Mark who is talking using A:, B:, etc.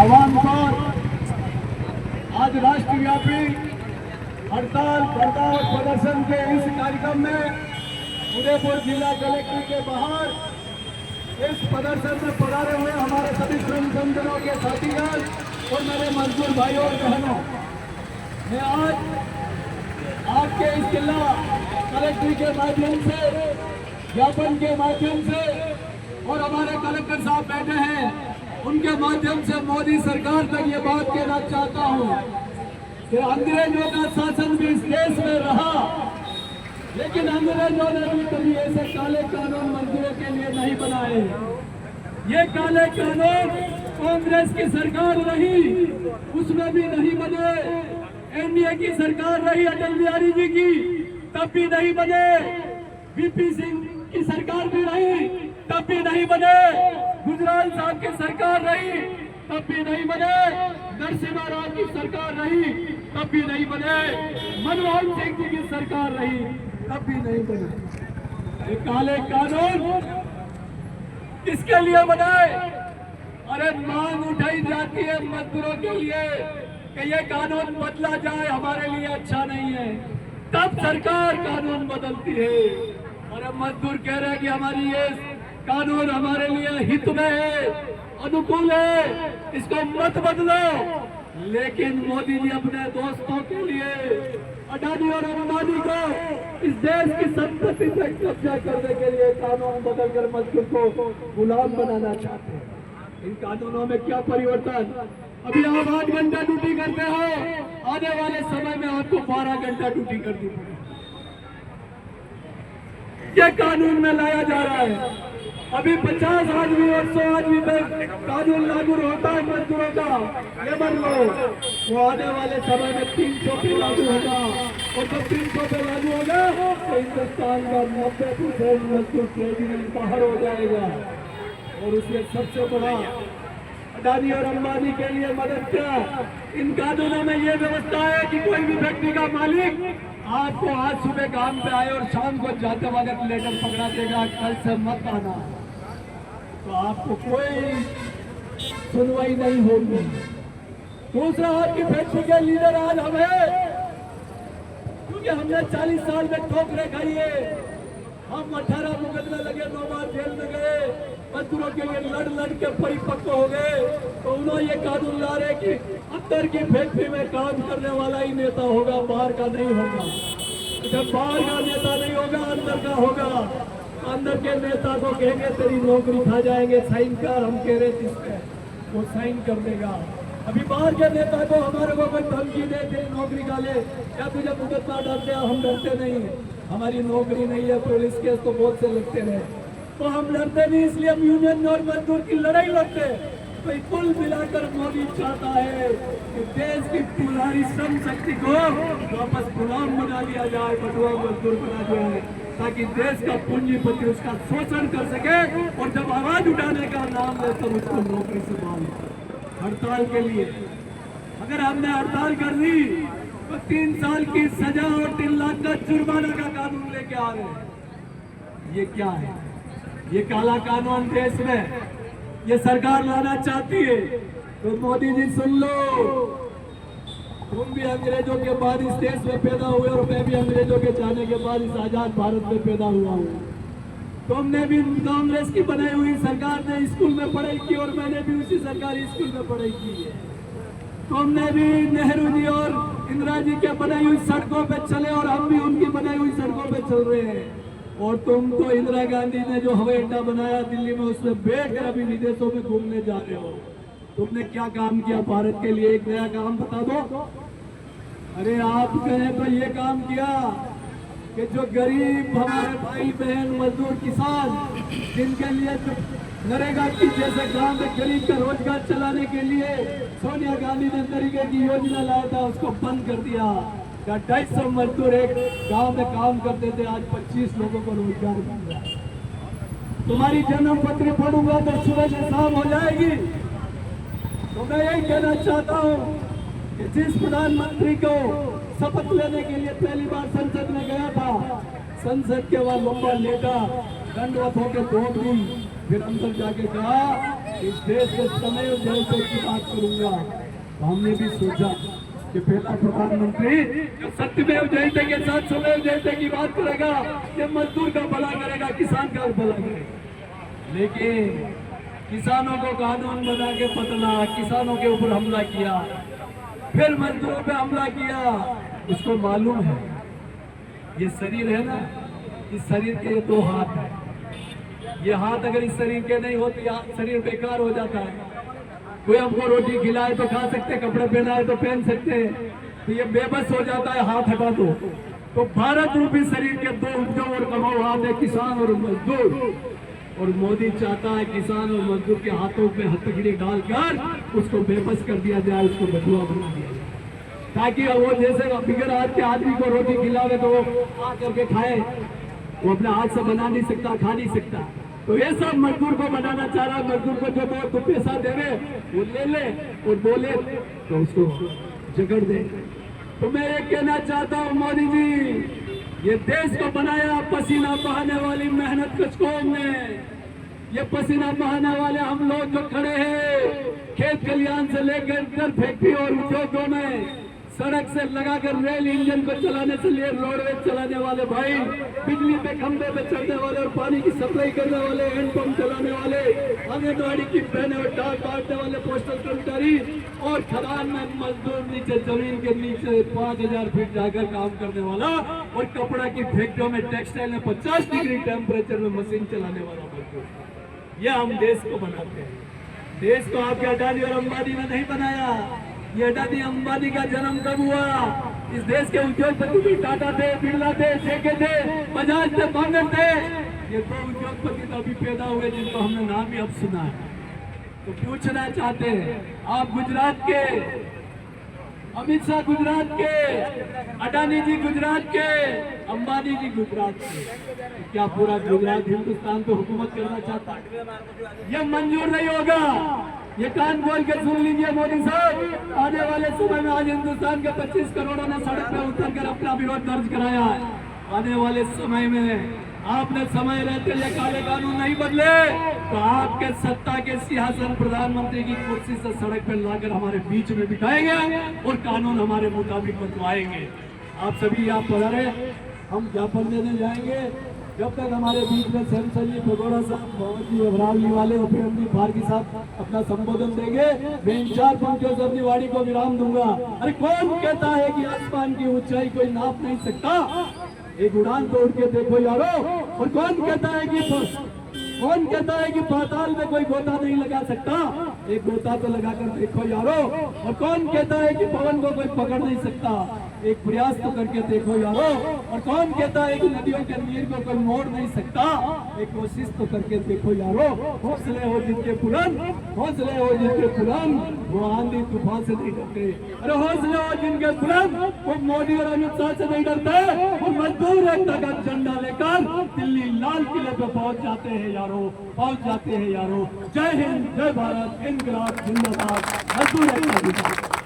A: आह्वान पर आज राष्ट्रव्यापी हड़ताल धरना और प्रदर्शन के इस कार्यक्रम में उदयपुर जिला कलेक्टर के बाहर इस प्रदर्शन में पधारे हुए हमारे सभी श्रम संगठनों के साथीगण और मेरे मजदूर भाइयों और बहनों, मैं आज आपके इस जिला कलेक्टर के माध्यम से, ज्ञापन के माध्यम से और हमारे कलेक्टर साहब बैठे हैं उनके माध्यम से मोदी सरकार तक ये बात कहना चाहता हूँ कि अंग्रेजों का शासन भी इस देश में रहा, लेकिन अंग्रेजों ने भी कभी ऐसे काले कानून मजदूरों के लिए नहीं बनाए। ये काले कानून कांग्रेस की सरकार रही उसमें भी नहीं बने, एनडीए की सरकार रही अटल बिहारी जी की तब भी नहीं बने, वीपी सिंह की सरकार भी रही तब भी नहीं बने, गुजराल साहब की सरकार रही तब भी नहीं बने, नरसिम्हा राव की सरकार रही तब भी नहीं बने, मनमोहन सिंह जी की सरकार रही तब भी नहीं बने। ये काले कानून किसके लिए बनाए? अरे मांग उठाई जाती है मजदूरों के लिए कि ये कानून बदला जाए, हमारे लिए अच्छा नहीं है, तब सरकार कानून बदलती है। अरे मजदूर कह रहे हैं कि हमारी ये कानून हमारे लिए हित में है, अनुकूल है, इसको मत बदलो। लेकिन मोदी जी अपने दोस्तों के लिए अडानी और अंबानी को इस देश की संपत्ति पर कब्जा करने के लिए कानून बदलकर मजदूर को गुलाम बनाना चाहते हैं। इन कानूनों में क्या परिवर्तन? अभी आप 8 घंटा ड्यूटी करते हो, आने वाले समय में आपको 12 घंटा ड्यूटी करनी पड़ेगी। ये कानून में लाया जा रहा है। अभी 50 आदमी और 100 आदमी पे कानून लागू होता है मजदूरों का, लेबर लो, वो आने वाले समय में 300 पे लागू होगा, और जब 300 पे लागू होगा तो हिंदुस्तान का 90% मजदूर ट्रेड बाहर हो जाएगा। और उसमें सबसे बड़ा अडानी और अंबानी के लिए मदद क्या? इन कानूनों में ये व्यवस्था है कि कोई भी व्यक्ति का मालिक आपको आज सुबह काम पे आए और शाम को जाते वक्त लेटर पकड़ा देगा, कल से मत आना, तो आपको कोई सुनवाई नहीं होगी। दूसरा, आपकी फैक्ट्री के लीडर आज हम हैं, क्योंकि हमने 40 साल में ठोकरे खाई है। हम 18 मुकदमे लगे, 9 बार जेल में गए, मजदूरों के लिए लड़ के परिपक्व हो गए, तो उन्होंने ये कानून ला रहे कि अंदर की फैक्ट्री में काम करने वाला ही नेता होगा, बाहर का नहीं होगा। जब बाहर का नेता नहीं होगा, अंदर का होगा, अंदर के नेता को कहेंगे तेरी नौकरी खा जाएंगे, साइन कर, हम कह रहे थे इस पे, वो साइन कर देगा। अभी बाहर के नेता को हमारे को कोई धमकी दे तेरी नौकरी का ले, या तुझे मुकदमा डरते, हम डरते नहीं, हमारी नौकरी नहीं है, पुलिस केस तो बहुत से लगते रहे, तो हम लड़ते नहीं, इसलिए हम यूनियन और मजदूर की लड़ाई लड़ते। तो कुल मिलाकर मोदी चाहता है कि देश की पुरानी श्रम शक्ति को वापस गुलाम बना दिया जाए, बटुआ मजदूर बना दिया जाए, ताकि देश का पूंजीपति उसका शोषण कर सके, और जब आवाज उठाने का नाम ले तो उसको नौकरी से मांगे। हड़ताल के लिए अगर हमने हड़ताल कर दी तो 3 साल की सजा और 3 लाख का जुर्माना का कानून लेके आ रहे हैं। ये क्या है? ये काला कानून देश में ये सरकार लाना चाहती है। तो मोदी जी सुन लो, तुम भी अंग्रेजों के बाद इस देश में पैदा हुए और मैं भी अंग्रेजों के जाने के बाद इस आजाद भारत में पैदा हुआ हूँ। तुमने भी कांग्रेस की बनाई हुई सरकार ने स्कूल में पढ़ाई की और मैंने भी उसी सरकारी स्कूल में पढ़ाई की है। तुमने भी नेहरू जी और इंदिरा जी के बनाई हुई सड़कों पे चले और हम भी उनकी बनाई हुई सड़कों पे चल रहे हैं। और तुम तो इंदिरा गांधी ने जो हवाई अड्डा बनाया दिल्ली में, उसमें बैठकर अभी विदेशों में घूमने जाते हो। तुमने क्या काम किया भारत के लिए? एक नया काम बता दो। अरे आप कहें तो ये काम किया कि जो गरीब हमारे भाई बहन मजदूर किसान, जिनके लिए नरेगा की जैसे गांव में गरीब का रोजगार चलाने के लिए सोनिया गांधी ने तरीके की योजना लाया था, उसको बंद कर दिया। 250 मजदूर एक गांव में काम करते थे, आज 25 लोगों को रोजगार मिल रहा है। तुम्हारी जन्म पत्री पढ़ूंगा तो सुबह से शाम हो जाएगी। तो मैं यही कहना चाहता हूँ कि जिस प्रधानमंत्री को शपथ लेने के लिए पहली बार संसद में गया था, संसद के बाद लंबा लेटा, दंडवत होकर दौड़ दी, फिर अंदर जाके कहा इस देश के समय जैसे की बात करूंगा, तो हमने भी सोचा कि पहला प्रधानमंत्री जो सत्यमेव जयते के साथ स्वमेव जयते की बात करेगा, ये मजदूर का भला करेगा, किसान का भला करेगा। लेकिन किसानों को कानून बना के बदला, किसानों के ऊपर हमला किया, फिर मजदूरों पे हमला किया। उसको मालूम है ये शरीर है ना, इस शरीर के दो हाथ है, ये हाथ अगर इस शरीर के नहीं होते शरीर बेकार हो जाता है। कोई हमको रोटी खिलाए तो खा सकते, कपड़े पहनाए तो पहन सकते, तो ये बेबस हो जाता है, हाथ हटा दो। तो भारत रूपी शरीर के दो उपजाऊ और कमाऊ हाथ है, किसान और मजदूर। और मोदी चाहता है किसान और मजदूर के हाथों पे हथकड़ी डालकर उसको बेबस कर दिया जाए, उसको बदुआ बना दिया जाए, ताकि वो जैसे बिगड़ हाथ के आदमी को रोटी खिलावे तो वो आ करके खाए, वो अपने हाथ से बना नहीं सकता, खा नहीं सकता। तो ये सब मजदूर को बनाना चाह रहा है। मजदूर को जो तो पैसा देवे वो ले ले और बोले तो उसको जकड़ दे। तो मैं ये कहना चाहता हूँ मोदी जी, ये देश को बनाया पसीना बहाने वाली मेहनत कश कौम ने। ये पसीना बहाने वाले हम लोग जो खड़े हैं, खेत खलियान से लेकर फैक्ट्री और उद्योगों में, सड़क से लगाकर रेल इंजन को चलाने से लिए रोडवेज चलाने वाले भाई, बिजली पे खंभे पे चढ़ने वाले और पानी की सप्लाई करने वाले, हैंडपंप चलाने वाले, आंगनबाड़ी की बहने और डाक बांटने वाले पोस्टल कर्मचारी, और खदान में मजदूर नीचे जमीन के नीचे 5000 फीट जाकर काम करने वाला, और कपड़ा की फैक्ट्रियों में टेक्सटाइल में 50 डिग्री टेम्परेचर में मशीन चलाने वाला मजदूर। यह हम देश को बनाते हैं। देश को आपके अडानी और अंबानी ने नहीं बनाया। ये अडानी अंबानी का जन्म कब हुआ? इस देश के उद्योगपति भी टाटा थे, बिरला थे, जेके थे, बजाज थे, बांगर थे। ये दो उद्योगपति तो अभी पैदा हुए जिनको हमने नाम ही अब सुना है। तो पूछना चाहते हैं, आप गुजरात के, अमित शाह गुजरात के, अडानी जी गुजरात के, अंबानी जी गुजरात के, तो क्या पूरा गुजरात हिंदुस्तान पे हुकूमत करना चाहता है? ये मंजूर नहीं होगा। ये कान बोल के सुन लीजिए मोदी साहब, आने वाले समय में आज हिंदुस्तान के 25 करोड़ों ने सड़क पे उतरकर अपना विरोध दर्ज कराया है। आने वाले समय में आपने समय रहते ये काले कानून नहीं बदले तो आपके सत्ता के सिंहासन प्रधानमंत्री की कुर्सी से सड़क पर लाकर हमारे बीच में बिठाएंगे और कानून हमारे मुताबिक बदलवाएंगे। आप सभी यहाँ पधारे, हम ज्ञापन देने जाएंगे। जब तक हमारे बीच में सैमसंग भगोड़ा साहब, भवन जी अबरावली वाले और प्रेमजी फारगी साहब अपना संबोधन देंगे, मैं इन 4 पंक्तियों से अपनी वाणी को विराम दूंगा। अरे कौन कहता है कि आसमान की ऊंचाई कोई नाप नहीं सकता? एक उड़ान तो उड़ के देखो यारो। और कौन कहता है कि पाताल में कोई गोता नहीं लगा सकता? एक गोता तो लगाकर देखो यारो। और कौन कहता है कि पवन को कोई पकड़ नहीं सकता? एक प्रयास तो करके देखो यारो। और कौन कहता है कि नदियों के नीर को कोई मोड़ नहीं सकता? एक कोशिश तो करके देखो यारो। हौसले हो जिनके बुलंद, हौसले हो जिनके बुलंद, वो आंधी तूफान से नहीं डरते। अरे हौसले हो जिनके बुलंद, वो मोदी और अमित शाह से नहीं डरते। वो मजदूर एकता का झंडा लेकर दिल्ली लाल किले पे पहुंच जाते हैं यारो, पहुंच जाते हैं यारो। जय हिंद, जय भारत, इनकलाब जिंदाबाद, मजदूर एकता जिंदाबाद।